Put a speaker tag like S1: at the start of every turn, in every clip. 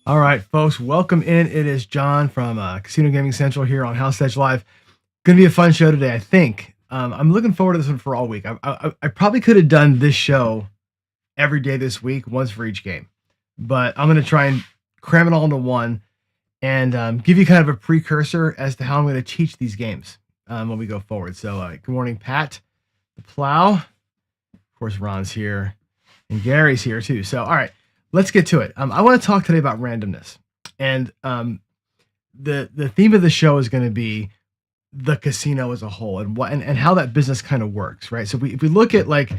S1: All right, folks, welcome in. It is John from Casino Gaming Central here on House Edge Live. Going to be a fun show today, I think. I'm looking forward to this one for all week. I probably could have done this show every day this week, once for each game, but I'm going to try and cram it all into one and give you kind of a precursor as to how I'm going to teach these games when we go forward. So, good morning, Pat, the Plow. Of course, Ron's here, and Gary's here too. So, all right. Let's get to it. I want to talk today about randomness, and the theme of the show is going to be the casino as a whole and what and how that business kind of works, right? So if we look at like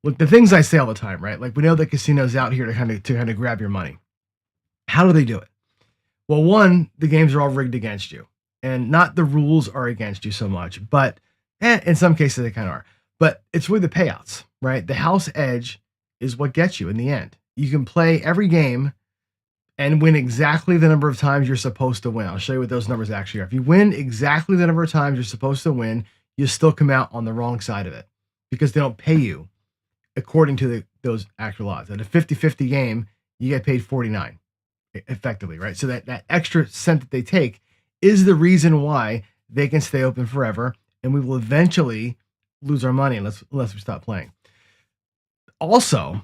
S1: the things I say all the time, right? Like we know that casinos out here to kind of grab your money. How do they do it? Well, one, the games are all rigged against you, and not the rules are against you so much, but in some cases they kind of are. But it's really the payouts, right? The house edge is what gets you in the end. You can play every game and win exactly the number of times you're supposed to win. I'll show you what those numbers actually are. If you win exactly the number of times you're supposed to win, you still come out on the wrong side of it because they don't pay you according to those actual odds. At a 50-50 game, you get paid 49 effectively, right? So that extra cent that they take is the reason why they can stay open forever, and we will eventually lose our money unless we stop playing. Also,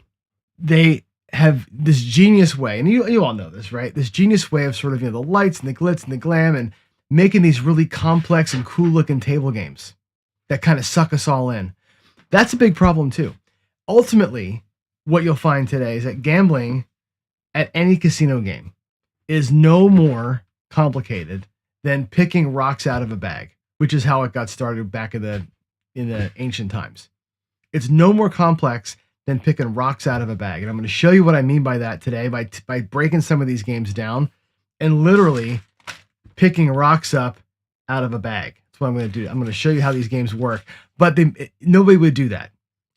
S1: they have this genius way, and you all know this, right? This genius way of sort of, the lights and the glitz and the glam and making these really complex and cool looking table games that kind of suck us all in. That's a big problem too. Ultimately, what you'll find today is that gambling at any casino game is no more complicated than picking rocks out of a bag, which is how it got started back in the ancient times. It's no more complex than picking rocks out of a bag. And I'm going to show you what I mean by that today by breaking some of these games down and literally picking rocks up out of a bag. That's what I'm going to do. I'm going to show you how these games work, but nobody would do that.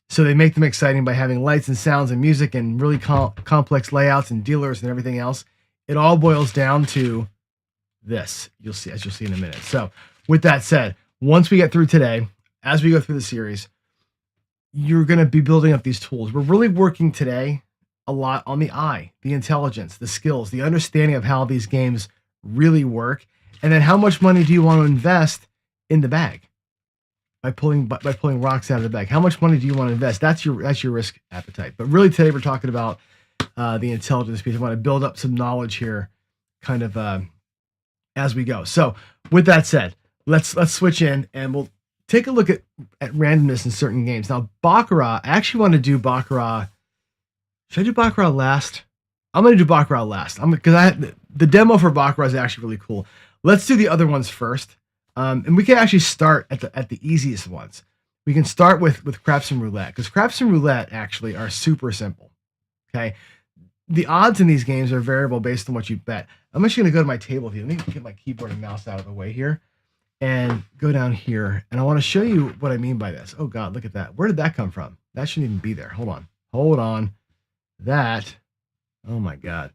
S1: So they make them exciting by having lights and sounds and music and really complex layouts and dealers and everything else. It all boils down to this. As you'll see in a minute. So with that said, once we get through today, as we go through the series, you're going to be building up these tools. We're really working today a lot on the eye, the intelligence, the skills, the understanding of how these games really work, and then how much money do you want to invest in the bag by pulling rocks out of the bag? How much money do you want to invest? That's your risk appetite. But really today we're talking about the intelligence piece. I want to build up some knowledge here, kind of as we go. So with that said, let's switch in and we'll take a look at randomness in certain games. Now, Baccarat, I actually want to do Baccarat. Should I do Baccarat last? I'm going to do Baccarat last. Because the demo for Baccarat is actually really cool. Let's do the other ones first. And we can actually start at the easiest ones. We can start with Craps and Roulette, because Craps and Roulette actually are super simple. Okay? The odds in these games are variable based on what you bet. I'm actually going to go to my table here. Let me get my keyboard and mouse out of the way here and go down here. And I want to show you what I mean by this. Oh God, look at that. Where did that come from? That shouldn't even be there. Hold on. That, oh my God,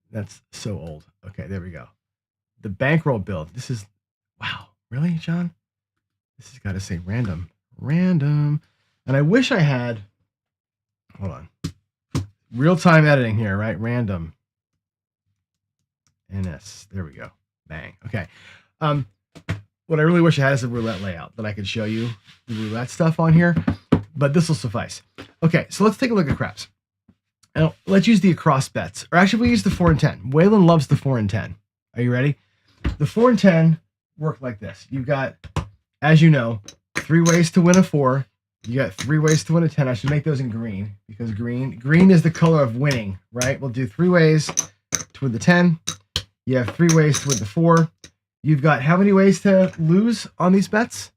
S1: that's so old. Okay, there we go. The bankroll build. This is, wow, really, John? This has got to say random. And I wish I had, hold on. Real-time editing here, right? Random. NS. There we go. Bang. Okay. What I really wish I had is a roulette layout that I could show you the roulette stuff on here, but this will suffice. Okay, so let's take a look at craps. Now, let's use the across bets. Or actually, we'll use the 4 and 10. Waylon loves the 4 and 10. Are you ready? The 4 and 10 work like this. You've got, as you know, 3 ways to win a 4. You got 3 ways to win a 10. I should make those in green because green is the color of winning, right? We'll do 3 ways to win the 10. You have 3 ways to win the 4. You've got how many ways to lose on these bets?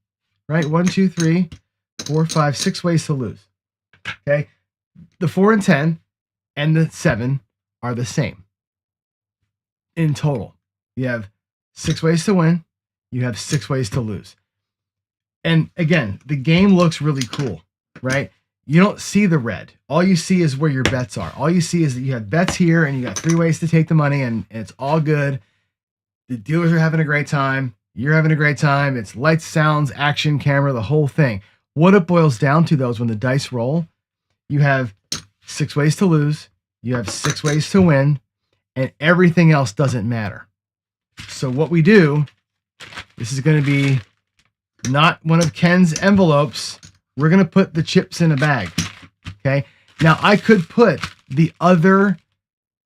S1: Right? 1, 2, 3, 4, 5, 6 ways to lose. Okay? The 4 and 10 and the 7 are the same. In total, you have 6 ways to win. You have 6 ways to lose. And again, the game looks really cool, right? You don't see the red. All you see is where your bets are. All you see is that you have bets here and you got 3 ways to take the money and it's all good. The dealers are having a great time. You're having a great time. It's lights, sounds, action, camera, the whole thing. What it boils down to, though, is when the dice roll, you have 6 ways to lose. You have 6 ways to win. and everything else doesn't matter. So what we do, this is going to be not one of Ken's envelopes. We're going to put the chips in a bag. Okay. Now I could put the other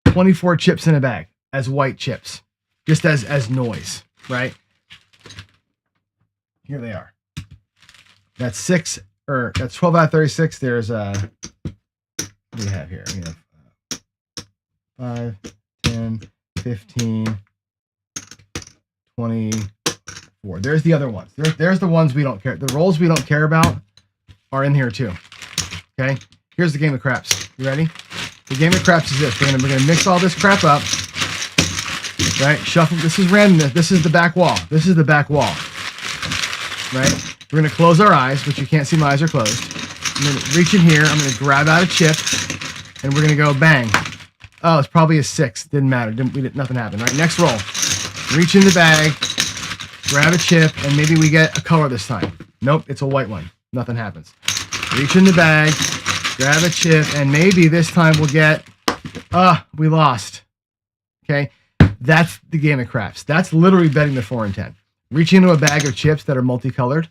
S1: 24 chips in a bag as white chips, just as noise, right? Here they are. That's 12 out of 36. There's what do we have here? We have 5, 10, 15, 24. There's the other ones. There's the ones we don't care. The rolls we don't care about are in here too. Okay. Here's the game of craps. You ready? The game of craps is this. We're gonna mix all this crap up. Right? Shuffle. This is randomness. This is the back wall. This is the back wall. Right? We're gonna close our eyes, which you can't see. My eyes are closed. I'm gonna reach in here. I'm gonna grab out a chip, and we're gonna go bang. Oh, it's probably a 6. Didn't matter. Nothing happened. Right? Next roll. Reach in the bag, grab a chip, and maybe we get a color this time. Nope, it's a white one. Nothing happens. Reach in the bag, grab a chip, and maybe this time we'll get, we lost. Okay, that's the game of craps. That's literally betting the 4 and 10. Reach into a bag of chips that are multicolored.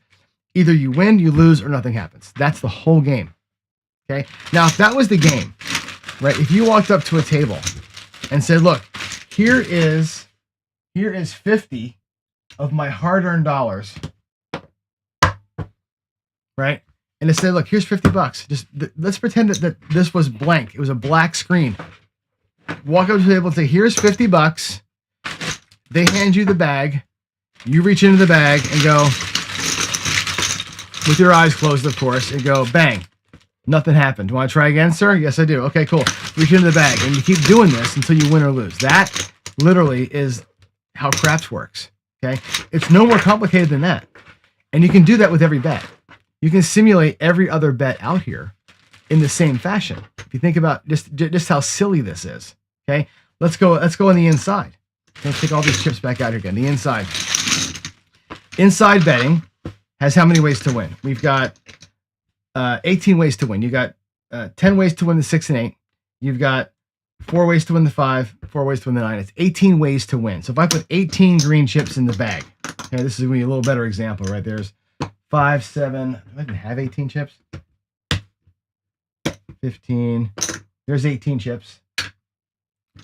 S1: Either you win, you lose, or nothing happens. That's the whole game. Okay, now if that was the game, right, if you walked up to a table and said, look, here is 50 of my hard-earned dollars, right? And it said, look, here's $50. Just let's pretend that this was blank. It was a black screen. Walk up to the table and say, here's $50. They hand you the bag. You reach into the bag and go, with your eyes closed, of course, and go, bang. Nothing happened. Do you want to try again, sir? Yes, I do. Okay, cool. Reach into the bag. And you keep doing this until you win or lose. That literally is how craps works. Okay? It's no more complicated than that. And you can do that with every bet. You can simulate every other bet out here in the same fashion. If you think about just how silly this is. Okay? Let's go on the inside. Let's take all these chips back out here again. The inside. Inside betting has how many ways to win? We've got 18 ways to win. You got 10 ways to win the 6 and 8. You've got 4 ways to win the 5, 4 ways to win the 9. It's 18 ways to win. So if I put 18 green chips in the bag, okay, this is going to be a little better example, right? There's 5, 7. Do I even have 18 chips? 15. There's 18 chips.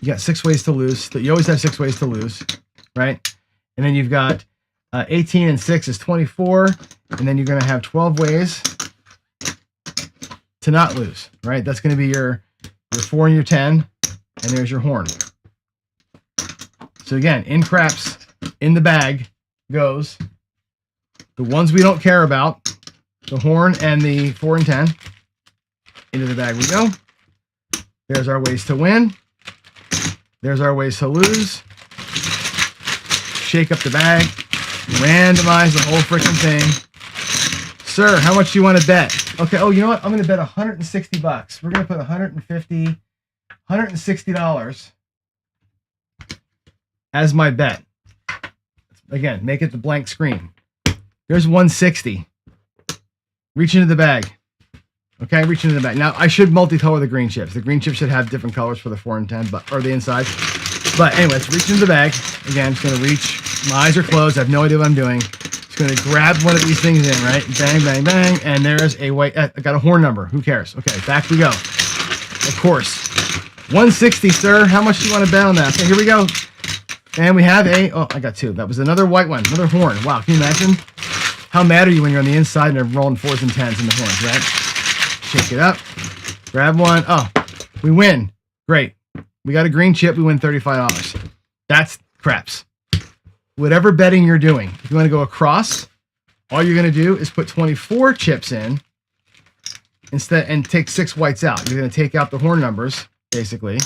S1: You got 6 ways to lose. You always have 6 ways to lose, right? And then you've got 18 and 6 is 24. And then you're going to have 12 ways to not lose, right? That's going to be your 4 and your 10. And there's your horn. So again, in craps, in the bag goes the ones we don't care about, the horn and the 4 and 10. Into the bag we go. There's our ways to win. There's our ways to lose. Shake up the bag. Randomize the whole freaking thing. Sir, how much do you want to bet? Okay, oh, you know what? I'm going to bet $160. We're going to put $160 as my bet. Again, make it the blank screen. There's 160. Reach into the bag. Okay, reach into the bag. Now, I should multicolor the green chips. The green chips should have different colors for the 4 and 10, or the inside. But anyway, let's reach into the bag. Again, I'm just going to reach. My eyes are closed. I have no idea what I'm doing. Just going to grab one of these things in, right? Bang, bang, bang. And there's a white. I got a horn number. Who cares? Okay, back we go. Of course. 160, sir. How much do you want to bet on that? Okay, here we go. And we have I got 2. That was another white one. Another horn. Wow, can you imagine? How mad are you when you're on the inside and they're rolling 4s and 10s in the horns, right? Shake it up. Grab one. Oh, we win. Great. We got a green chip. We win $35. That's craps. Whatever betting you're doing, if you want to go across, all you're going to do is put 24 chips in instead and take 6 whites out. You're going to take out the horn numbers, basically.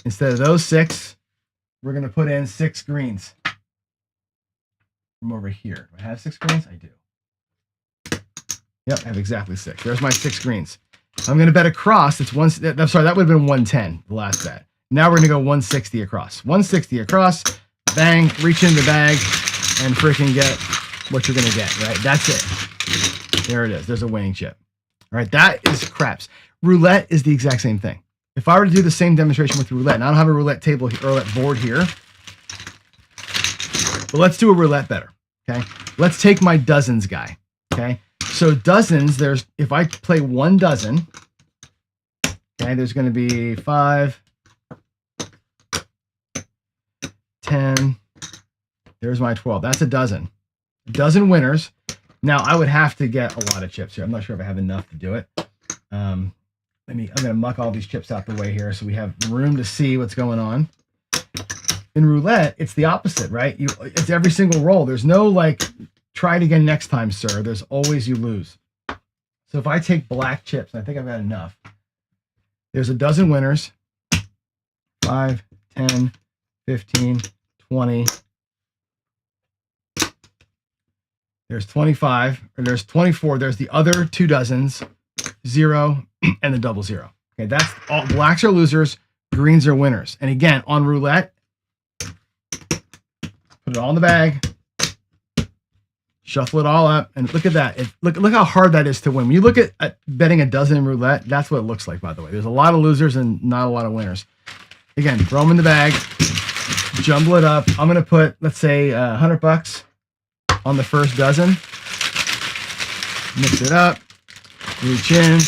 S1: Instead of those 6, we're going to put in 6 greens from over here. Do I have 6 greens? I do. Yep, I have exactly 6. There's my 6 greens. I'm going to bet across. It's one. I'm sorry, that would have been 110, the last bet. Now we're going to go 160 across. 160 across. Bang, reach in the bag, and freaking get what you're going to get, right? That's it. There it is. There's a winning chip. All right, that is craps. Roulette is the exact same thing. If I were to do the same demonstration with roulette, and I don't have a roulette table or roulette board here, but let's do a roulette better, okay? Let's take my dozens guy, okay? So dozens, if I play 1 dozen, okay, there's going to be 5, 10, there's my 12. That's a dozen. A dozen winners. Now, I would have to get a lot of chips here. I'm not sure if I have enough to do it. I'm going to muck all these chips out the way here so we have room to see what's going on. In roulette, it's the opposite, right? It's every single roll. There's no like, try it again next time, sir. There's always you lose. So if I take black chips, and I think I've got enough, there's a dozen winners. 5, 10, 15, 20. There's 25, or there's 24. There's the other 2 dozens, 0, and the double 0. Okay, that's all. Blacks are losers, greens are winners. And again, on roulette, put it all in the bag, shuffle it all up, and look at that. Look how hard that is to win. When you look at betting a dozen in roulette, that's what it looks like, by the way. There's a lot of losers and not a lot of winners. Again, throw them in the bag, jumble it up. I'm going to put, let's say, $100 on the first dozen. Mix it up. Reach in.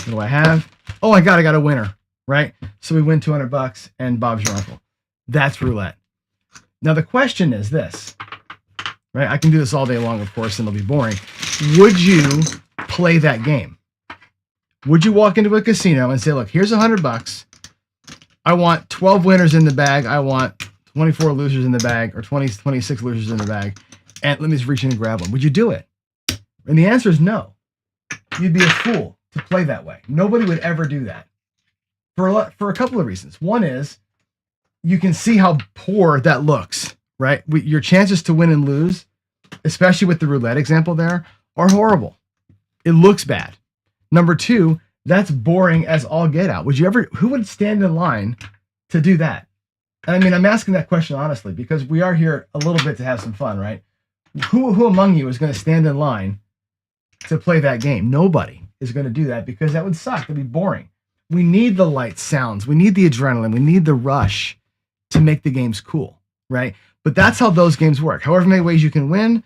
S1: What do I have? Oh my God, I got a winner, right? So we win $200 and Bob's your uncle. That's roulette. Now the question is this, right? I can do this all day long, of course, and it'll be boring. Would you play that game? Would you walk into a casino and say, look, here's $100. I want 12 winners in the bag. I want 24 losers in the bag, or 26 losers in the bag. And let me just reach in and grab one. Would you do it? And the answer is no. You'd be a fool to play that way. Nobody would ever do that for a couple of reasons. One is you can see how poor that looks, right? Your chances to win and lose, especially with the roulette example there, are horrible. It looks bad. Number 2, that's boring as all get out. Who would stand in line to do that? And I mean, I'm asking that question honestly, because we are here a little bit to have some fun, right? Who among you is going to stand in line to play that game? Nobody is going to do that, because that would suck. It'd be boring. We need the light sounds. We need the adrenaline. We need the rush to make the games cool, right? But that's how those games work. However many ways you can win,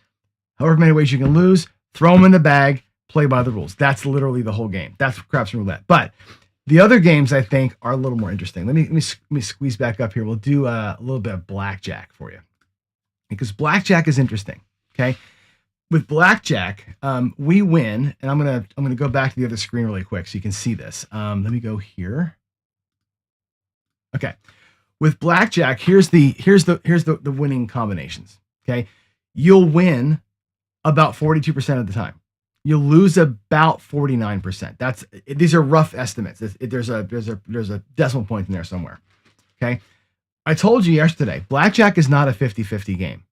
S1: however many ways you can lose, throw them in the bag, play by the rules. That's literally the whole game. That's craps and roulette. But the other games, I think, are a little more interesting. Let me squeeze back up here. We'll do a little bit of blackjack for you, because blackjack is interesting. Okay, with blackjack, we win, and I'm gonna go back to the other screen really quick so you can see this. Let me go here. Okay, with blackjack, here's the winning combinations. Okay, you'll win about 42% of the time. You'll lose about 49%. These are rough estimates. There's a decimal point in there somewhere. Okay, I told you yesterday, blackjack is not a 50-50 game,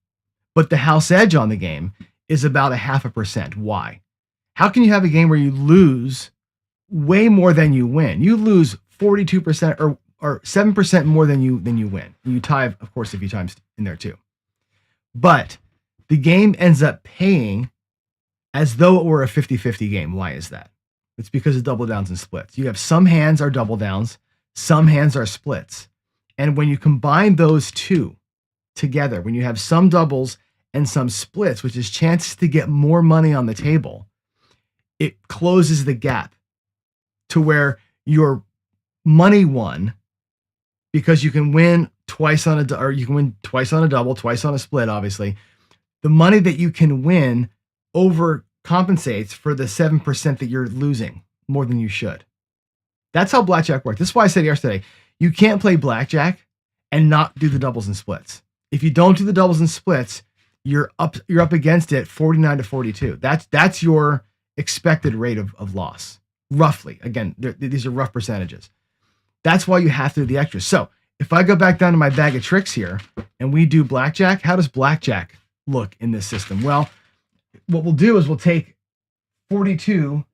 S1: but the house edge on the game is about 0.5%. Why? How can you have a game where you lose way more than you win? You lose 42% or 7% more than you win. And you tie, of course, a few times in there too. But the game ends up paying as though it were a 50-50 game. Why is that? It's because of double downs and splits. You have some hands are double downs, some hands are splits. And when you combine those two together, when you have some doubles and some splits, which is chances to get more money on the table, it closes the gap to where your money won, because you can win twice on twice on a double, twice on a split, obviously. The money that you can win overcompensates for the 7% that you're losing more than you should. That's how blackjack works. This is why I said yesterday, you can't play blackjack and not do the doubles and splits. If you don't do the doubles and splits, you're up against it 49 to 42. That's your expected rate of loss, roughly. Again, these are rough percentages. That's why you have to do the extras. So if I go back down to my bag of tricks here and we do blackjack, how does blackjack look in this system? Well, what we'll do is we'll take 42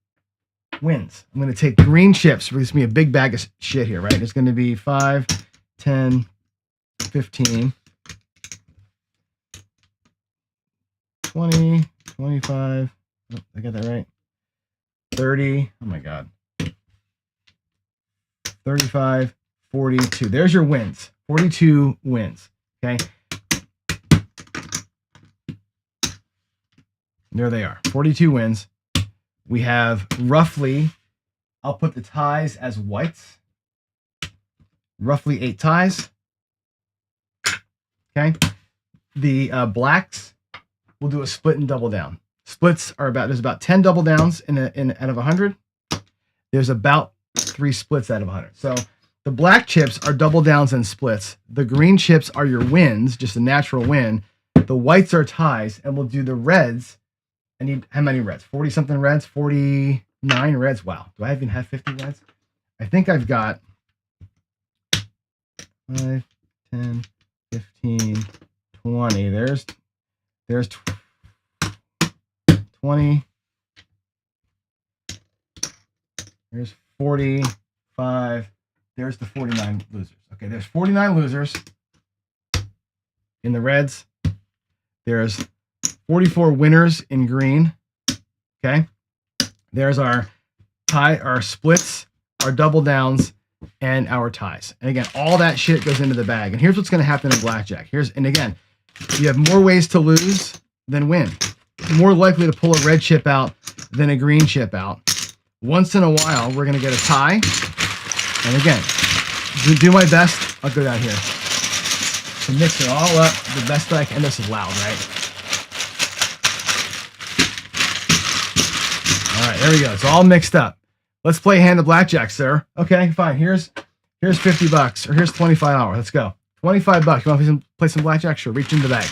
S1: wins. I'm going to take green chips. This is going to be a big bag of shit here, right? It's going to be 5, 10, 15, 20, 25. Oh, I got that right. 30. Oh my God. 35, 42. There's your wins. 42 wins. Okay. There they are. 42 wins. We have roughly, I'll put the ties as whites. Roughly 8 ties. Okay. The blacks, we'll do a split and double down. Splits are there's about 10 double downs out of 100. There's about 3 splits out of 100. So the black chips are double downs and splits. The green chips are your wins, just a natural win. The whites are ties, and we'll do the reds. I need, how many reds? 40 something reds, 49 reds. Wow. Do I even have 50 reds? I think I've got 5, 10, 15, 20. There's 20. There's 45. There's the 49 losers. Okay, there's 49 losers in the reds. There's 44 winners in green. Okay. There's our tie, our splits, our double downs, and our ties. And again, all that shit goes into the bag. And here's what's going to happen in blackjack. And again, you have more ways to lose than win. More likely to pull a red chip out than a green chip out. Once in a while, we're going to get a tie. And again, do my best. I'll go down here to mix it all up the best that I can. And this is loud, right? All right, there we go. It's all mixed up. Let's play a hand of blackjack, sir. Okay, fine. Here's $50 or here's $25. Let's go. $25. You want to play some blackjack? Sure. Reach in the bag.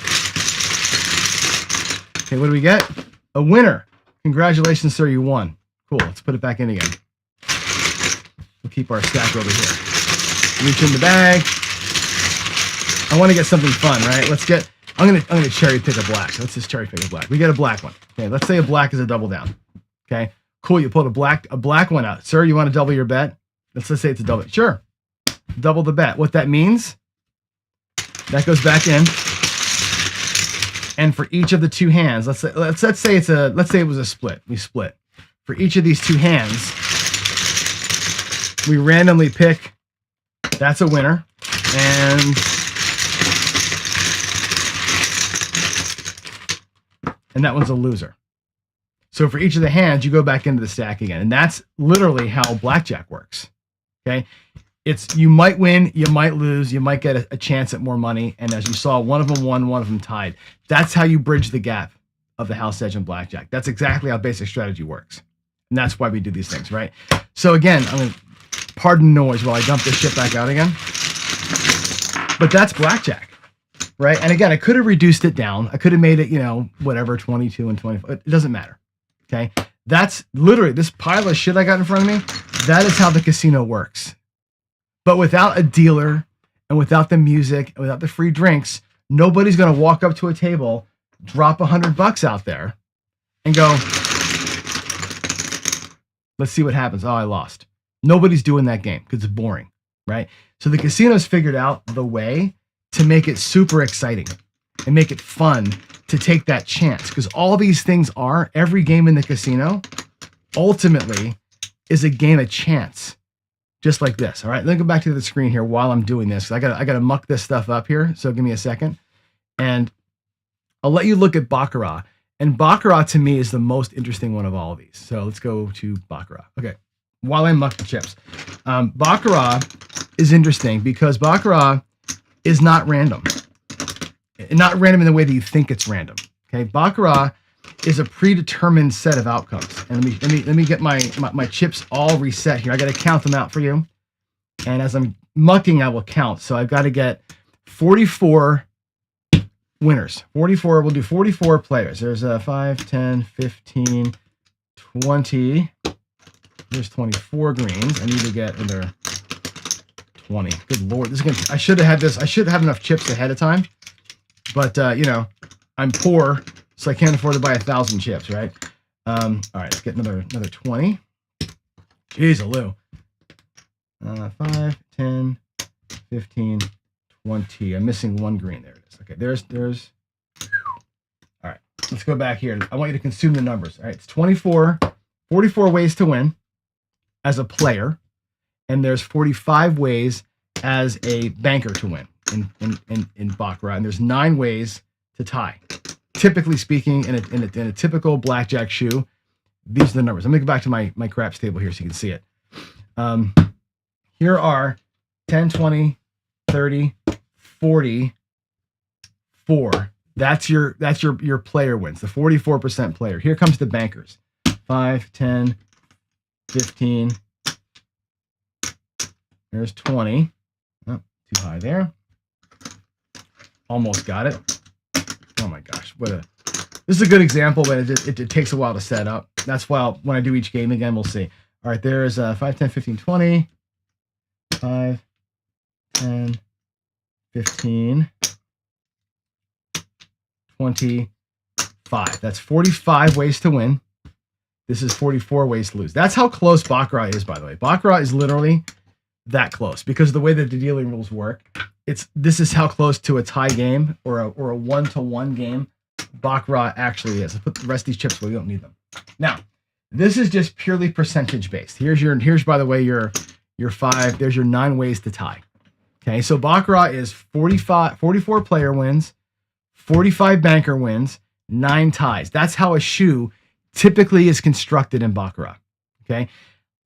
S1: Okay, what do we get? A winner. Congratulations, sir. You won. Cool. Let's put it back in again. We'll keep our stack over here. Reach in the bag. I want to get something fun, right? I'm gonna cherry pick a black. Let's just cherry pick a black. We get a black one. Okay, let's say a black is a double down. Okay, cool. You pulled a black one out. Sir, you want to double your bet? Let's say it's a double. Sure. Double the bet. What that means, that goes back in. And for each of the 2 hands, let's say it was a split. We split. For each of these 2 hands, we randomly pick. That's a winner. And that one's a loser. So for each of the hands, you go back into the stack again. And that's literally how blackjack works. Okay. You might win, you might lose, you might get a chance at more money. And as you saw, one of them won, one of them tied. That's how you bridge the gap of the house edge and blackjack. That's exactly how basic strategy works. And that's why we do these things, right? So again, I'm going to pardon noise while I dump this shit back out again. But that's blackjack, right? And again, I could have reduced it down. I could have made it, whatever, 22 and 24. It doesn't matter, okay? That's literally, this pile of shit I got in front of me, that is how the casino works. But without a dealer and without the music and without the free drinks, nobody's going to walk up to a table, drop $100 out there and go, let's see what happens. Oh, I lost. Nobody's doing that game because it's boring, right? So the casino's figured out the way to make it super exciting and make it fun to take that chance. Because all these things every game in the casino ultimately is a game of chance. Just like this. All right, let me go back to the screen here while I'm doing this. I gotta muck this stuff up here. So give me a second. And I'll let you look at Baccarat. And Baccarat to me is the most interesting one of all of these. So let's go to Baccarat. Okay, while I muck the chips. Baccarat is interesting because Baccarat is not random. Not random in the way that you think it's random. Okay, Baccarat is a predetermined set of outcomes. And let me get my chips all reset here. I got to count them out for you. And as I'm mucking, I will count. So I've got to get 44 winners. 44, we'll do 44 players. There's 5, 10, 15, 20. There's 24 greens. I need to get another 20. Good Lord. This is gonna, I should have had this. I should have enough chips ahead of time. But, I'm poor, so I can't afford to buy 1,000 chips, right? All right, let's get another 20. Jeez, Lou. 5, 10, 15, 20. I'm missing one green. There it is. Okay, there's. All right, let's go back here. I want you to consume the numbers. All right, it's 44 ways to win as a player. and there's 45 ways as a banker to win in baccarat, and there's 9 ways to tie. Typically speaking, in a typical blackjack shoe, these are the numbers. I'm gonna go back to my craps table here so you can see it. Here are 10, 20, 30, 40, 4. That's your player wins, the 44% player. Here comes the bankers. 5, 10, 15. There's 20. Oh, too high there. Almost got it. Oh my gosh, this is a good example, but it takes a while to set up. That's why when I do each game again, we'll see. All right, there's 5, 10, 15, 20. 5, 10, 15, 25. That's 45 ways to win. This is 44 ways to lose. That's how close baccarat is, by the way. Baccarat is literally that close because of the way that the dealing rules work. This is how close to a tie game or a 1-to-1 game baccarat actually is. Let's put the rest of these chips away. We don't need them. Now, this is just purely percentage based. Here's by the way your 5. There's your 9 ways to tie. Okay, so baccarat is 44 player wins, 45 banker wins, 9 ties. That's how a shoe typically is constructed in baccarat. Okay,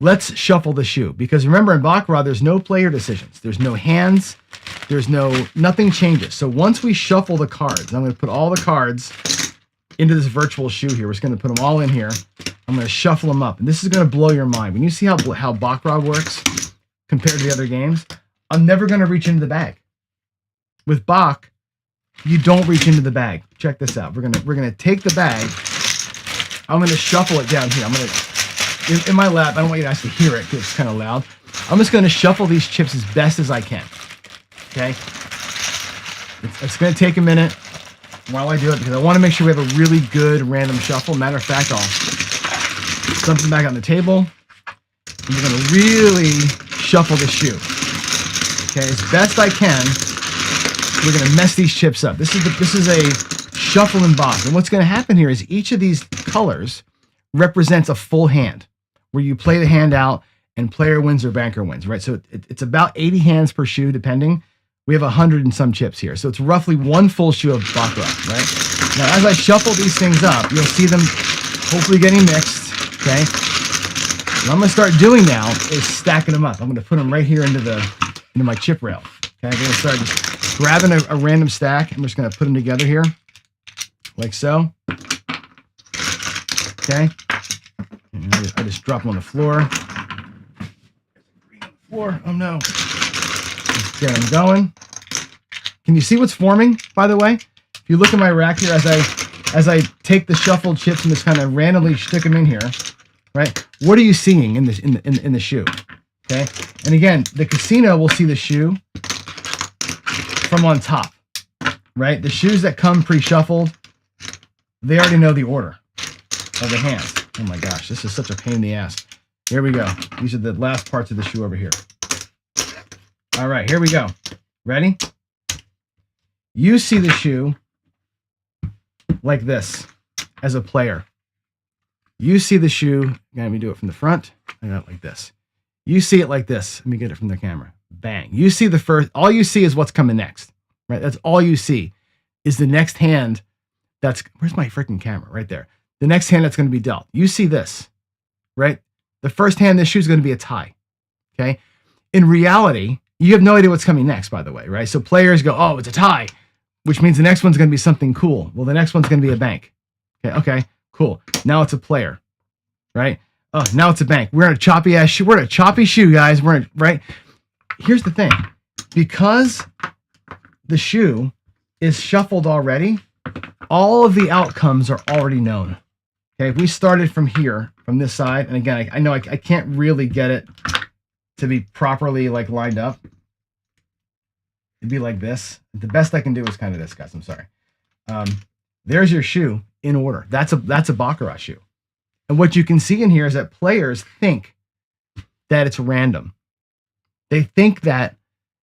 S1: let's shuffle the shoe because remember in baccarat there's no player decisions, there's no hands, nothing changes. So once we shuffle the cards, I'm going to put all the cards into this virtual shoe here. We're just going to put them all in here. I'm going to shuffle them up, and this is going to blow your mind when you see how baccarat works compared to the other games. I'm never going to reach into the bag. With Bach, you don't reach into the bag. Check this out. We're gonna take the bag. I'm gonna shuffle it down here. I'm gonna in my lap. I don't want you to actually hear it because it's kind of loud. I'm just gonna shuffle these chips as best as I can. Okay. It's gonna take a minute while I do it because I want to make sure we have a really good random shuffle. Matter of fact, I'll dump them back on the table. And we're gonna really shuffle the shoe. Okay, as best I can. We're going to mess these chips up. This is a shuffle and box. And what's going to happen here is each of these colors represents a full hand where you play the hand out and player wins or banker wins, right? So it's about 80 hands per shoe, depending. We have 100 and some chips here. So it's roughly 1 full shoe of baccarat, right? Now, as I shuffle these things up, you'll see them hopefully getting mixed, okay? What I'm going to start doing now is stacking them up. I'm going to put them right here into my chip rail. Okay, I'm going to start just grabbing a random stack. I'm just going to put them together here, like so. Okay. And I just drop them on the floor. Oh no. Just get them going. Can you see what's forming, by the way? If you look at my rack here, as I take the shuffled chips and just kind of randomly stick them in here, right? What are you seeing in the shoe? Okay. And again, the casino will see the shoe from on top, right? The shoes that come pre-shuffled, they already know the order of the hands. Oh my gosh, this is such a pain in the ass. Here we go. These are the last parts of the shoe over here. All right, here we go. Ready? You see the shoe like this as a player. You see the shoe, let me do it from the front. I got it like this. You see it like this. Let me get it from the camera. Bang. You see the first, all you see is what's coming next, right? That's all you see is the next hand where's my freaking camera? Right there. The next hand that's going to be dealt. You see this, right? The first hand, this shoe is going to be a tie, okay? In reality, you have no idea what's coming next, by the way, right? So players go, oh, it's a tie, which means the next one's going to be something cool. Well, the next one's going to be a bank. Okay, cool. Now it's a player, right? Oh, now it's a bank. We're in a choppy ass shoe. We're in a choppy shoe, guys. Right? Here's the thing. Because the shoe is shuffled already, all of the outcomes are already known. Okay, if we started from here, from this side, and again, I know I can't really get it to be properly like lined up. It'd be like this. The best I can do is kind of this, guys. I'm sorry. There's your shoe in order. That's a baccarat shoe. And what you can see in here is that players think that it's random. They think that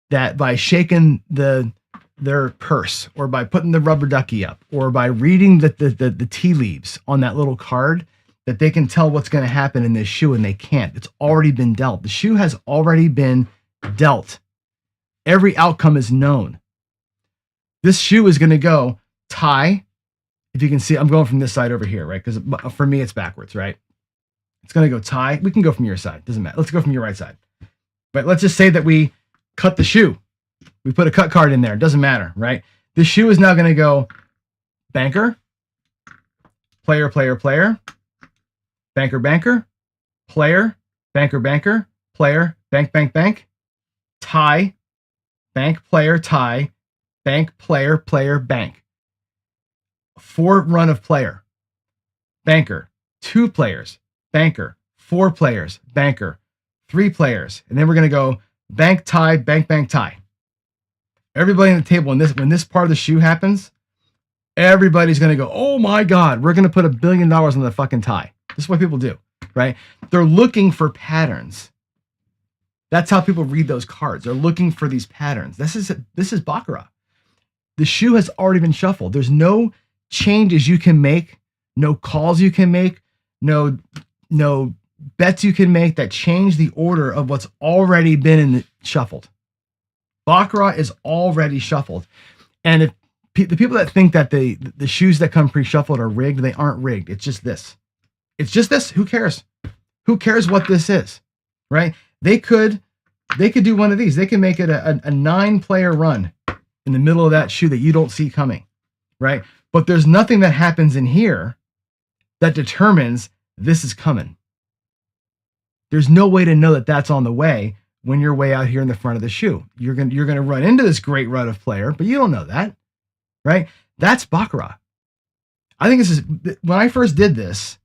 S1: by shaking their purse or by putting the rubber ducky up or by reading the tea leaves on that little card, that they can tell what's going to happen in this shoe, and they can't. It's already been dealt. The shoe has already been dealt. Every outcome is known. This shoe is going to go tie. If you can see, I'm going from this side over here, right? Because for me, it's backwards, right? It's going to go tie. We can go from your side. Doesn't matter. Let's go from your right side. But let's just say that we cut the shoe. We put a cut card in there. Doesn't matter, right? This shoe is now going to go banker, player, player, player, banker, banker, player, banker, banker, player, bank, bank, bank, tie, bank, player, tie, bank, player, player, bank. 4 run of player, banker, 2 players, banker, 4 players, banker, 3 players. And then we're going to go bank, tie, bank, bank, tie. Everybody on the table, when this part of the shoe happens, everybody's going to go, oh my God, we're going to put $1 billion on the fucking tie. This is what people do, right? They're looking for patterns. That's how people read those cards. They're looking for these patterns. This is baccarat. The shoe has already been shuffled. There's no changes you can make, no calls you can make, no bets you can make that change the order of what's already been shuffled. Baccarat is already shuffled. And if the people that think that the shoes that come pre-shuffled are rigged, they aren't rigged. It's just this. It's just this. Who cares? Who cares what this is, right? They could do one of these. They can make it a 9-player run in the middle of that shoe that you don't see coming, right? But there's nothing that happens in here that determines this is coming. There's no way to know that that's on the way when you're way out here in the front of the shoe. You're going to run into this great run of player, but you don't know that, right? That's baccarat. I think when I first did this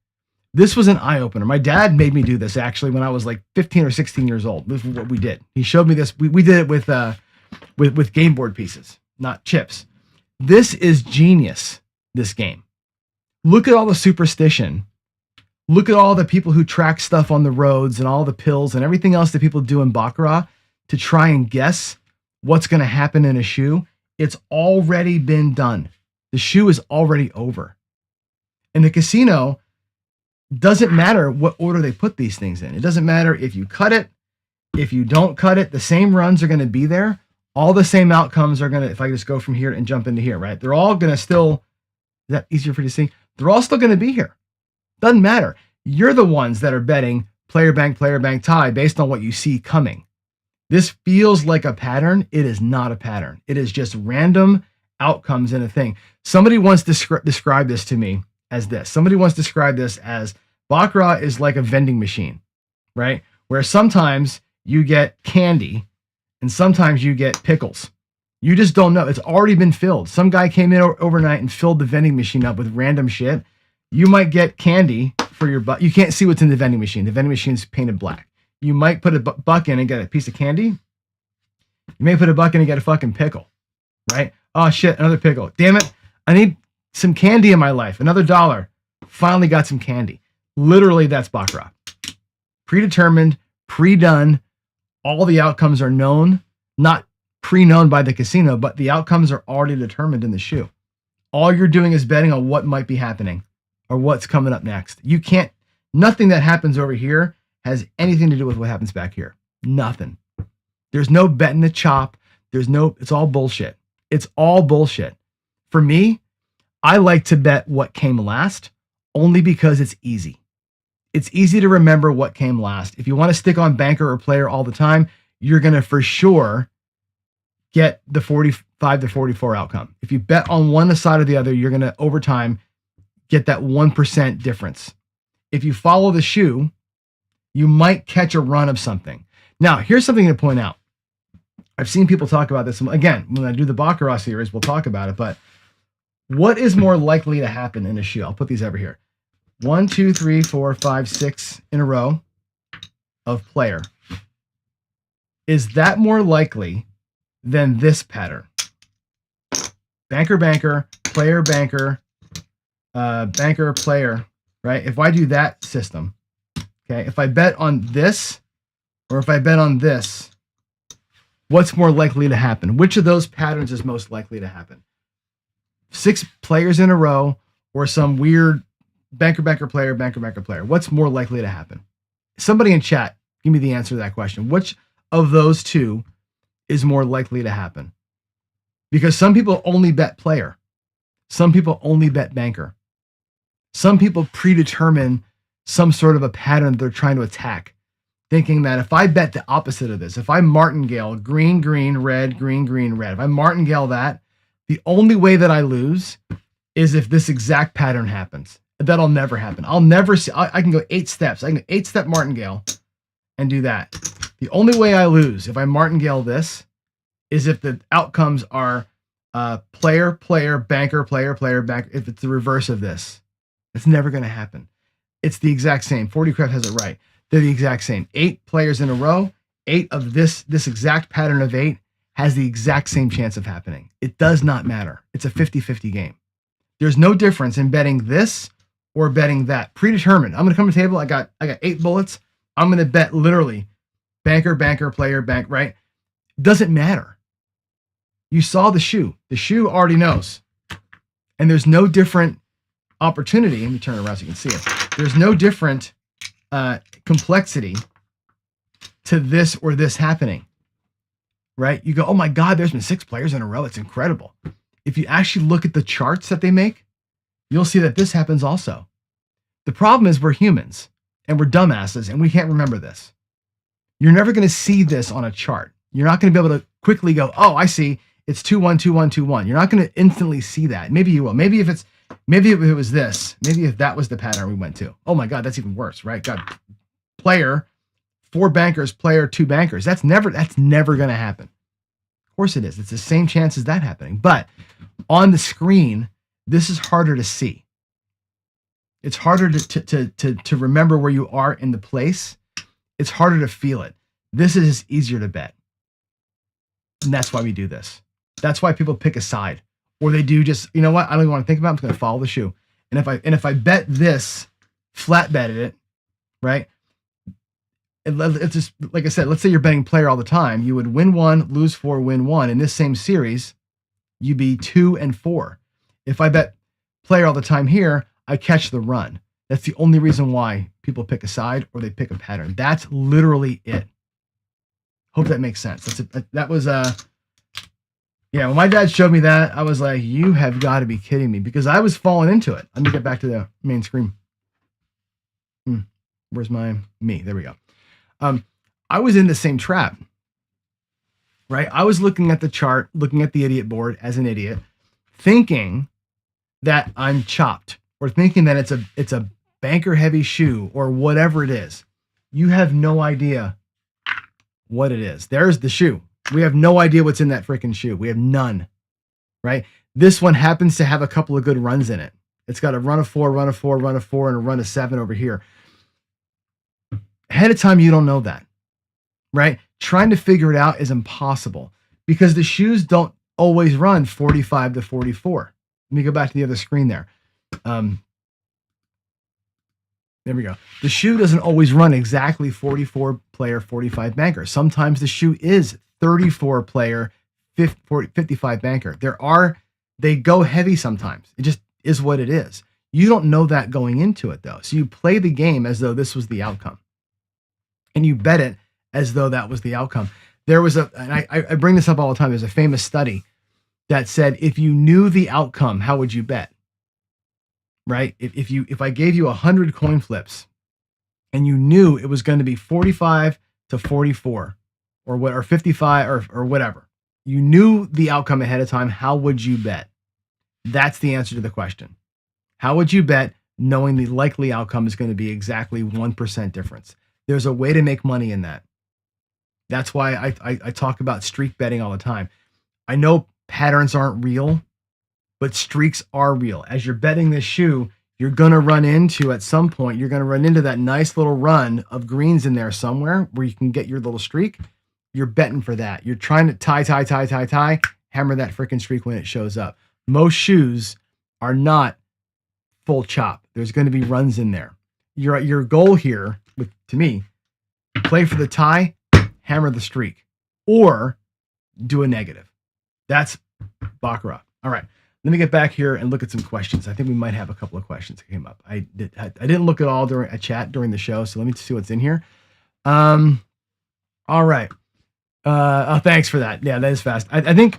S1: was an eye-opener. My dad made me do this actually when I was like 15 or 16 years old. This is what we did. He showed me this. We did it with game board pieces, not chips. This is genius, this game. Look at all the superstition. Look at all the people who track stuff on the roads and all the pills and everything else that people do in baccarat to try and guess what's going to happen in a shoe. It's already been done. The shoe is already over. In the casino, doesn't matter what order they put these things in. It doesn't matter if you cut it, if you don't cut it, the same runs are going to be there. All the same outcomes are going to, if I just go from here and jump into here, right? They're all going to still, is that easier for you to see? They're all still going to be here. Doesn't matter. You're the ones that are betting player, bank, tie based on what you see coming. This feels like a pattern. It is not a pattern. It is just random outcomes in a thing. Somebody once described this to me as this. Somebody once described this as baccarat is like a vending machine, right? Where sometimes you get candy and sometimes you get pickles. You just don't know. It's already been filled. Some guy came in overnight and filled the vending machine up with random shit. You might get candy for your buck. You can't see what's in the vending machine. The vending machine's painted black. You might put a buck in and get a piece of candy. You may put a buck in and get a fucking pickle, right? Oh shit, another pickle. Damn it. I need some candy in my life. Another $1. Finally got some candy. Literally, that's baccarat. Predetermined, pre-done. All the outcomes are known, not pre-known by the casino, but the outcomes are already determined in the shoe. All you're doing is betting on what might be happening or what's coming up next. Nothing that happens over here has anything to do with what happens back here. Nothing. There's no betting the chop. It's all bullshit. It's all bullshit. For me, I like to bet what came last only because it's easy. It's easy to remember what came last. If you want to stick on banker or player all the time, you're going to for sure get the 45 to 44 outcome. If you bet on one side or the other, you're going to, over time, get that 1% difference. If you follow the shoe, you might catch a run of something. Now, here's something to point out. I've seen people talk about this. Again, when I do the Baccarat series, we'll talk about it. But what is more likely to happen in a shoe? I'll put these over here. 1, 2, 3, 4, 5, 6 in a row of player. Is that more likely than this pattern? Banker, banker, player, banker, banker, player, right? If I do that system, okay, if I bet on this or if I bet on this, what's more likely to happen? Which of those patterns is most likely to happen? 6 players in a row or some weird banker player, banker player. What's more likely to happen? Somebody in chat, give me the answer to that question. Which of those two is more likely to happen? Because some people only bet player. Some people only bet banker. Some people predetermine some sort of a pattern they're trying to attack, thinking that if I bet the opposite of this, if I martingale green, green, red, green, green, red, if I martingale that, the only way that I lose is if this exact pattern happens. That'll never happen. I'll never see, I can go 8 steps. I can go 8-step martingale and do that. The only way I lose if I martingale this is if the outcomes are player, player, banker, player, player, banker. If it's the reverse of this, it's never going to happen. It's the exact same. 40Craft has it right. They're the exact same. 8 players in a row, 8 of this exact pattern of 8 has the exact same chance of happening. It does not matter. It's a 50-50 game. There's no difference in betting this or betting that. Predetermined. I'm going to come to the table. I got 8 bullets. I'm going to bet literally banker, banker, player, bank, right? Doesn't matter. You saw the shoe. The shoe already knows. And there's no different opportunity. Let me turn it around so you can see it. There's no different complexity to this or this happening, right? You go, oh my God, there's been 6 players in a row. It's incredible. If you actually look at the charts that they make, you'll see that this happens also. The problem is we're humans and we're dumbasses and we can't remember this. You're never going to see this on a chart. You're not going to be able to quickly go, oh, I see. It's 2-1, 2-1, 2-1. You're not going to instantly see that. Maybe you will. Maybe if it was this, maybe if that was the pattern we went to. Oh my God, that's even worse, right? Got player, 4 bankers, player, 2 bankers. That's never going to happen. Of course it is. It's the same chance as that happening. But on the screen, this is harder to see. It's harder to remember where you are in the place. It's harder to feel it. This is easier to bet. And that's why we do this. That's why people pick a side. Or they do just, you know what? I don't even want to think about it. I'm just going to follow the shoe. And if I bet this, flat betted it, right? It's just, like I said, let's say you're betting player all the time. You would win 1, lose 4, win 1. In this same series, you'd be 2 and 4. If I bet player all the time here, I catch the run. That's the only reason why people pick a side or they pick a pattern. That's literally it. Hope that makes sense. That was yeah, when my dad showed me that, I was like, you have got to be kidding me, because I was falling into it. Let me get back to the main screen. Where's me? There we go. I was in the same trap, right? I was looking at the chart, looking at the idiot board as an idiot, thinking that I'm chopped, or thinking that it's a banker heavy shoe or whatever it is. You have no idea what it is. There's the shoe. We have no idea what's in that freaking shoe. We have none, right? This one happens to have a couple of good runs in it. It's got a run of 4, run of 4, run of 4, and a run of 7 over here. Ahead of time, you don't know that, right? Trying to figure it out is impossible because the shoes don't always run 45 to 44. Let me go back to the other screen there. There we go. The shoe doesn't always run exactly 44 player, 45 banker. Sometimes the shoe is 34 player, 55 banker. They go heavy sometimes. It just is what it is. You don't know that going into it though. So you play the game as though this was the outcome. And you bet it as though that was the outcome. There was and I bring this up all the time. There's a famous study that said, if you knew the outcome, how would you bet? Right? If I gave you 100 coin flips and you knew it was going to be 45 to 44 or 55 or whatever, you knew the outcome ahead of time, how would you bet? That's the answer to the question. How would you bet knowing the likely outcome is going to be exactly 1% difference? There's a way to make money in that. That's why I talk about streak betting all the time. I know patterns aren't real, but streaks are real. As you're betting this shoe, you're going to run into, at some point, you're going to run into that nice little run of greens in there somewhere where you can get your little streak. You're betting for that. You're trying to tie, hammer that freaking streak when it shows up. Most shoes are not full chop. There's going to be runs in there. Your goal here, to me, play for the tie, hammer the streak, or do a negative. That's Baccarat. All right. Let me get back here and look at some questions. I think we might have a couple of questions that came up. I didn't look at all during a chat during the show, so let me see what's in here. All right. Thanks for that. Yeah, that is fast. I think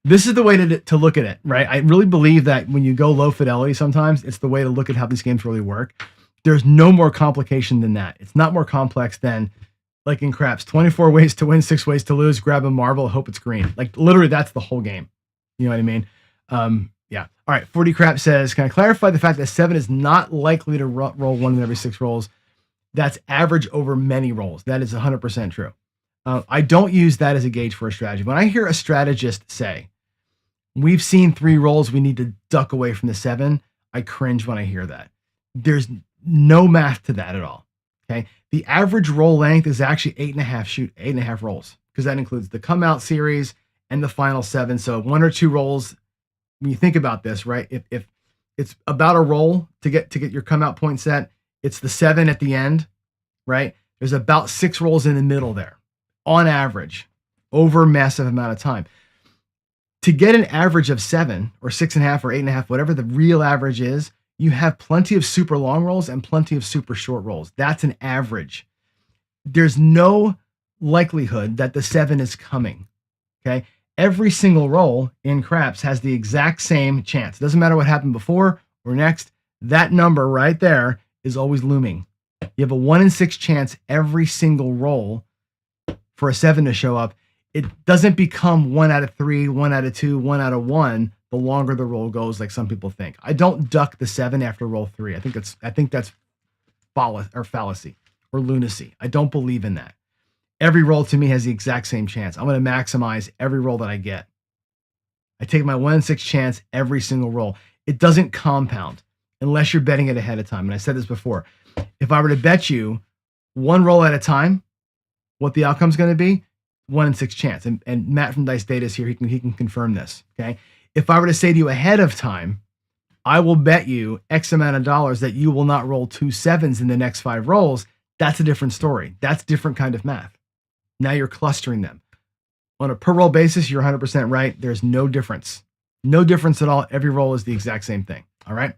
S1: this is the way to look at it, right? I really believe that when you go low fidelity, sometimes it's the way to look at how these games really work. There's no more complication than that. It's not more complex than, like in craps, 24 ways to win, 6 ways to lose, grab a marble, hope it's green. Like literally that's the whole game. You know what I mean? Yeah. All right. 40 Crap says, can I clarify the fact that 7 is not likely to roll 1 in every 6 rolls? That's average over many rolls. That is 100% true. I don't use that as a gauge for a strategy. When I hear a strategist say, we've seen 3 rolls, we need to duck away from the 7, I cringe when I hear that. There's no math to that at all. Okay. The average roll length is actually 8.5 rolls, because that includes the come out series and the final 7. So 1 or 2 rolls. When you think about this, right? If it's about a roll to get your come out point set, it's the 7 at the end, right? There's about 6 rolls in the middle there, on average, over a massive amount of time. To get an average of 7 or 6.5 or 8.5, whatever the real average is, you have plenty of super long rolls and plenty of super short rolls. That's an average. There's no likelihood that the 7 is coming. Okay. Every single roll in craps has the exact same chance. It doesn't matter what happened before or next. That number right there is always looming. You have a 1 in 6 chance every single roll for a 7 to show up. It doesn't become 1 out of 3, 1 out of 2, 1 out of 1 the longer the roll goes, like some people think. I don't duck the 7 after roll 3. I think that's fallacy or lunacy. I don't believe in that. Every roll to me has the exact same chance. I'm going to maximize every roll that I get. I take my 1 in 6 chance every single roll. It doesn't compound unless you're betting it ahead of time. And I said this before. If I were to bet you 1 roll at a time, what the outcome's going to be, 1 in 6 chance. And Matt from Dice Data is here. He can confirm this. Okay. If I were to say to you ahead of time, I will bet you X amount of dollars that you will not roll 2 7s in the next 5 rolls, that's a different story. That's different kind of math. Now you're clustering them. On a per roll basis, you're 100% right. There's no difference. No difference at all. Every roll is the exact same thing. All right.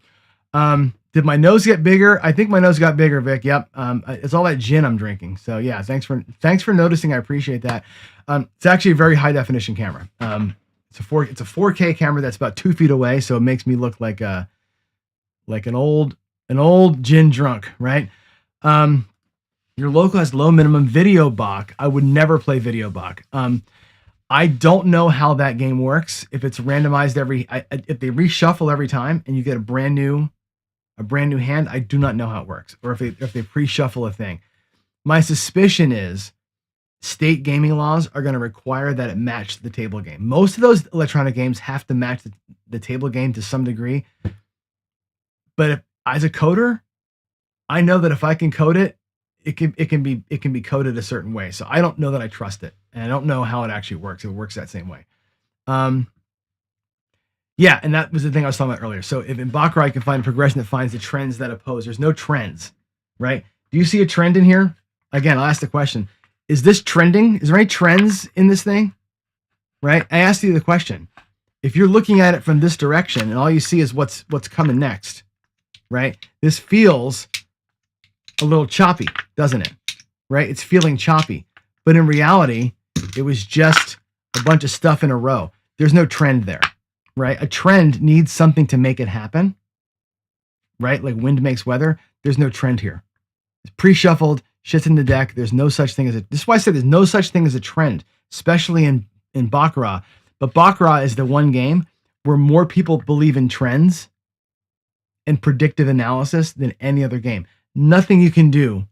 S1: Did my nose get bigger? I think my nose got bigger, Vic. Yep. It's all that gin I'm drinking. So yeah, thanks for noticing. I appreciate that. It's actually a very high definition camera. It's a 4K camera that's about 2 feet away. So it makes me look like an old gin drunk, right? Your local has low minimum video Bach. I would never play video Bach. I don't know how that game works. If it's randomized if they reshuffle every time and you get a brand new hand, I do not know how it works. Or if they pre-shuffle a thing. My suspicion is state gaming laws are going to require that it match the table game. Most of those electronic games have to match the table game to some degree. But as a coder, I know that if I can code it, it can be coded a certain way. So I don't know that I trust it, and I don't know how it actually works. If it works that same way. Yeah, and that was the thing I was talking about earlier. So if in Baccarat you can find a progression that finds the trends that oppose, there's no trends, right? Do you see a trend in here? Again, I'll ask the question: is this trending? Is there any trends in this thing? Right? I asked you the question. If you're looking at it from this direction and all you see is what's coming next, right? This feels a little choppy, doesn't it? Right? It's feeling choppy. But in reality, it was just a bunch of stuff in a row. There's no trend there, right? A trend needs something to make it happen, right? Like wind makes weather. There's no trend here. It's pre-shuffled, shit's in the deck. There's no such thing as this is why I said there's no such thing as a trend, especially in Baccarat. But Baccarat is the one game where more people believe in trends and predictive analysis than any other game. Nothing you can do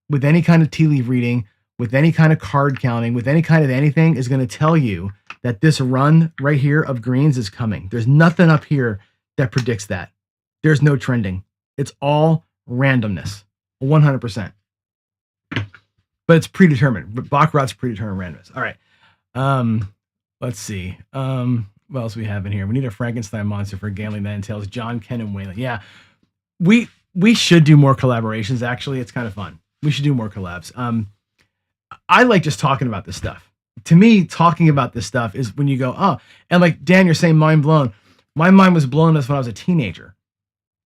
S1: with any kind of tea leaf reading, with any kind of card counting, with any kind of anything is going to tell you that this run right here of greens is coming. There's nothing up here that predicts that. There's no trending. It's all randomness, 100%. But it's predetermined. But Baccarat's predetermined randomness. All right. Let's see. What else we have in here? We need a Frankenstein monster for Gambling Man Tales. John, Ken, and Waylon. Yeah. We should do more collaborations, actually. It's kind of fun. We should do more collabs. I like just talking about this stuff. To me, talking about this stuff is when you go, oh, and like Dan, you're saying mind blown. My mind was blown this when I was a teenager.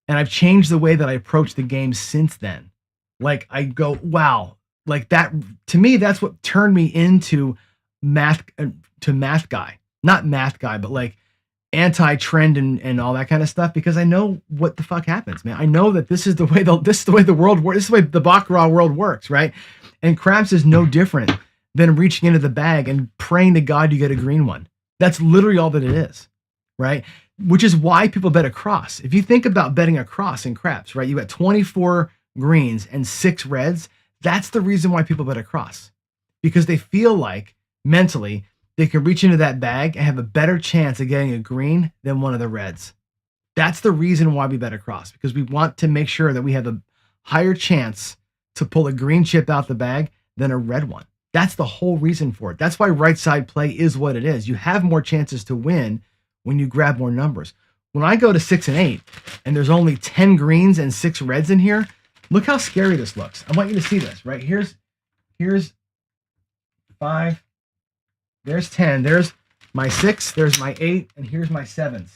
S1: And I've changed the way that I approach the game since then. Like I go, wow, like that to me, that's what turned me into math math guy. Not math guy, but like anti-trend and all that kind of stuff, because I know what the fuck happens, man. I know that this is the way the world works. This is the way the Baccarat world works, right? And craps is no different than reaching into the bag and praying to God you get a green one. That's literally all that it is, right? Which is why people bet across. If you think about betting across in craps, right? You got 24 greens and 6 reds. That's the reason why people bet across, because they feel like mentally they can reach into that bag and have a better chance of getting a green than one of the reds. That's the reason why we bet across, because we want to make sure that we have a higher chance to pull a green chip out the bag than a red one. That's the whole reason for it. That's why right side play is what it is. You have more chances to win when you grab more numbers. When I go to 6 and 8 and there's only 10 greens and 6 reds in here, look how scary this looks. I want you to see this, right? Here's 5, there's 10, there's my 6, there's my 8, and here's my 7s,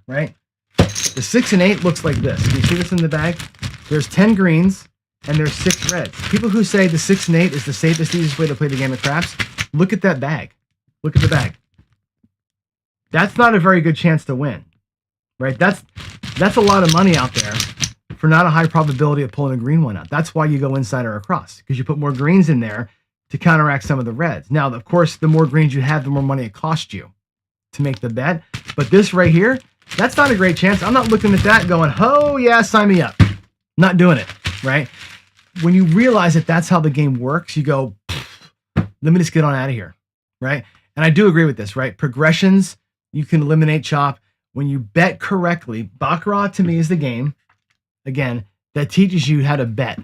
S1: right? The 6 and 8 looks like this. Can you see this in the bag? There's 10 greens and there's 6 reds. People who say the 6 and 8 is the safest, easiest way to play the game of craps, look at that bag. Look at the bag. That's not a very good chance to win, right? That's a lot of money out there for not a high probability of pulling a green one out. That's why you go inside or across, because you put more greens in there to counteract some of the reds. Now, of course, the more greens you have, the more money it costs you to make the bet. But this right here, that's not a great chance. I'm not looking at that going, oh yeah, sign me up. Not doing it, right? When you realize that that's how the game works, you go, let me just get on out of here, right? And I do agree with this, right? Progressions, you can eliminate chop. When you bet correctly, Baccarat to me is the game, again, that teaches you how to bet,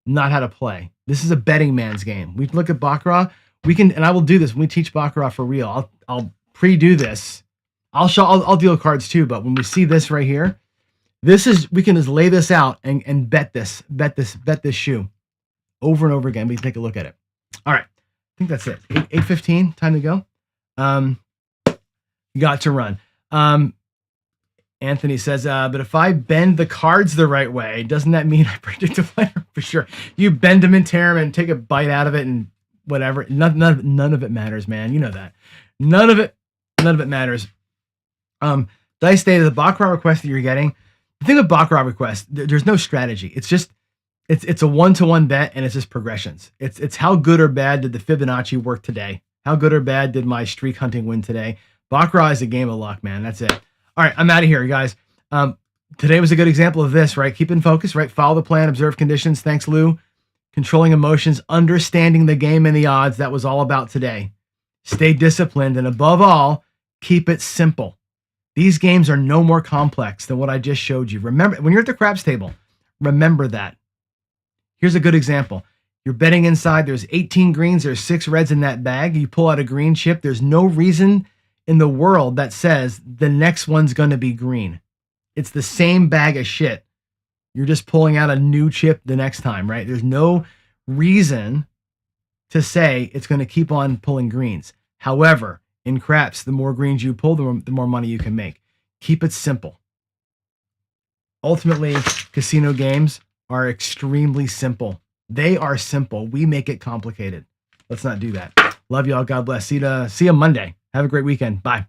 S1: not how to play. This is a betting man's game. We look at Baccarat, we can, and I will do this when we teach Baccarat for real. I'll pre-do this. I'll deal cards too, but when we see this right here, this is, we can just lay this out and bet this shoe over and over again. We can take a look at it. All right. I think that's it. 8:15, time to go. Got to run. Anthony says, but if I bend the cards the right way, doesn't that mean I predict a winner? For sure. You bend them and tear them and take a bite out of it and whatever. None of it matters, man. You know that. None of it matters. Dice Day, the Baccarat request that you're getting, the thing with Baccarat requests, there's no strategy. It's just, it's a 1-to-1 bet, and it's just progressions. It's how good or bad did the Fibonacci work today? How good or bad did my streak hunting win today? Baccarat is a game of luck, man. That's it. All right, I'm out of here, guys. Today was a good example of this, right? Keep in focus, right? Follow the plan, observe conditions. Thanks, Lou. Controlling emotions, understanding the game and the odds. That was all about today. Stay disciplined, and above all, keep it simple. These games are no more complex than what I just showed you. Remember, when you're at the craps table, remember that. Here's a good example. You're betting inside. There's 18 greens. There's 6 reds in that bag. You pull out a green chip. There's no reason in the world that says the next one's going to be green. It's the same bag of shit. You're just pulling out a new chip the next time, right? There's no reason to say it's going to keep on pulling greens. However, in craps, the more greens you pull, the more money you can make. Keep it simple. Ultimately, casino games are extremely simple. They are simple. We make it complicated. Let's not do that. Love y'all. God bless. See you Monday. Have a great weekend. Bye.